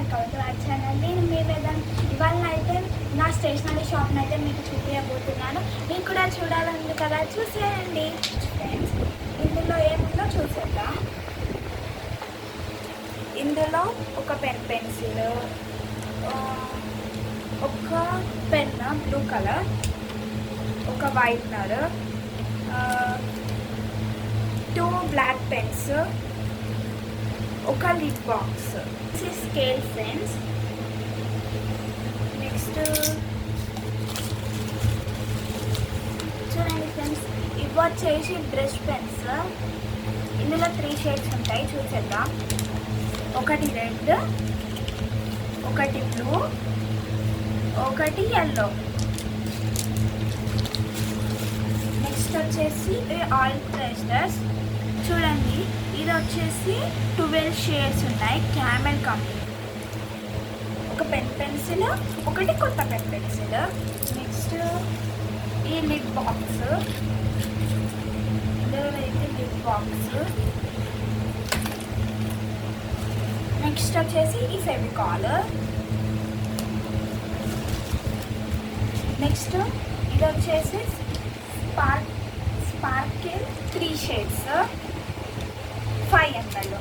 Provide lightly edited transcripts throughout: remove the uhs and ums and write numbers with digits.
Welcome to our channel. నేను మీ వేదన్. ఇవాళ అయితే నా స్టేషనరీ షాప్ని అయితే మీకు చూపించబోతున్నాను. మీకు కూడా చూడాలంది కదా, చూసేయండి ఫ్రెండ్స్. ఇందులో ఏముందో చూసేద్దాం. ఇందులో ఒక పెన్సిల్, ఒక పెన్ బ్లూ కలర్, ఒక వైట్నర్, 2 బ్లాక్ పెన్స్, ఒక lid box, scale friends. Next చూడండి ఫ్రెండ్స్, ఇవి వచ్చేసి బ్రష్ పెన్స్. ఇందులో 3 షేడ్స్ ఉంటాయి, చూసేద్దాం. ఒకటి రెడ్, ఒకటి బ్లూ, ఒకటి ఎల్లో. నెక్స్ట్ వచ్చేసి ఆయిల్ పేస్టర్స్. చూడండి, ఇది వచ్చేసి 12 షేడ్స్ ఉన్నాయి, క్యామెల్ కంపెనీ. ఒక పెన్సిల్, ఒకటి కొత్త పెన్సిల్. నెక్స్ట్ ఈ లిడ్ బాక్స్, ఇందులో అయితే లిడ్ బాక్స్. నెక్స్ట్ వచ్చేసి ఈ ఫెవికాల్. నెక్స్ట్ ఇది వచ్చేసి స్పార్కిల్ 3 షేడ్స్, 5 ml.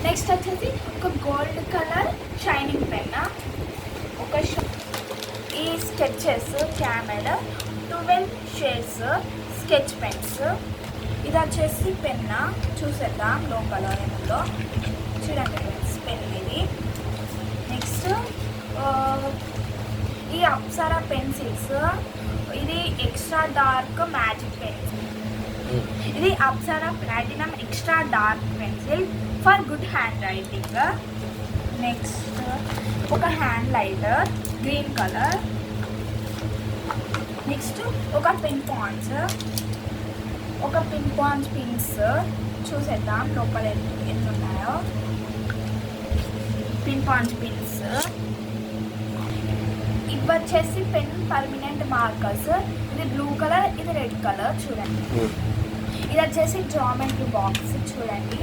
నెక్స్ట్ వచ్చేసి ఒక గోల్డ్ కలర్ షైనింగ్ పెన్, ఒక ఈ sketches camel 12 shades sketch pens. ఇది వచ్చేసి పెన్, చూసేద్దాం లోపల ఏముందో. చూడండి ఫ్రెండ్స్, పెన్ ఇది. నెక్స్ట్ ఈ అప్సరా పెన్సిల్స్. ఇది ఎక్స్ట్రా డార్క్ మ్యాజిక్ పెన్సిల్. ఇది Apsara platinum extra dark pencil for good hand writing. Next ఒక highlighter green colour. Next ఒక పిన్ పాయింట్స్, ఒక పిన్ పాయింట్స్ పిన్స్. చూసేద్దాం లోపల ఎన్ని ఉన్నాయో. Pin points pins. ఇవి వచ్చేసి పెన్ పర్మనెంట్ మార్కర్స్. ఇది బ్లూ కలర్, ఇది రెడ్ కలర్. చూడండి, ఇది వచ్చేసి జామెట్రీ బాక్స్. చూడండి,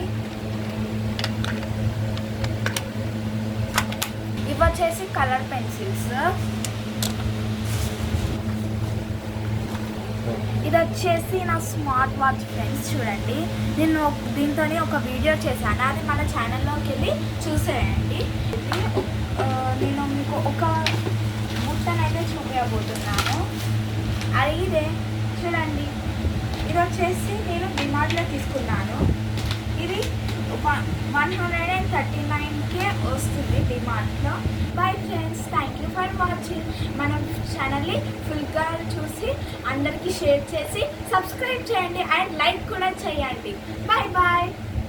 ఇవి వచ్చేసి కలర్ పెన్సిల్స్. ఇది వచ్చేసి నా స్మార్ట్ వాచ్ ఫ్రెండ్స్. చూడండి, నేను దీంతో ఒక వీడియో చేశాను, అది మన ఛానల్లోకి వెళ్ళి చూసేయండి. నేను మీకు ఒక బుట్టనైతే చూపించబోతున్నాను. అది ఇదే. చూడండి, ఇది వచ్చేసి నేను డిమార్ట్లో తీసుకున్నాను. ఇది 139K వస్తుంది డిమార్ట్లో. Bye friends, thank you for watching. మన ఛానల్ని ఫుల్గా చూసి అందరికీ షేర్ చేసి సబ్స్క్రైబ్ చేయండి అండ్ లైక్ కూడా చేయండి. Bye bye.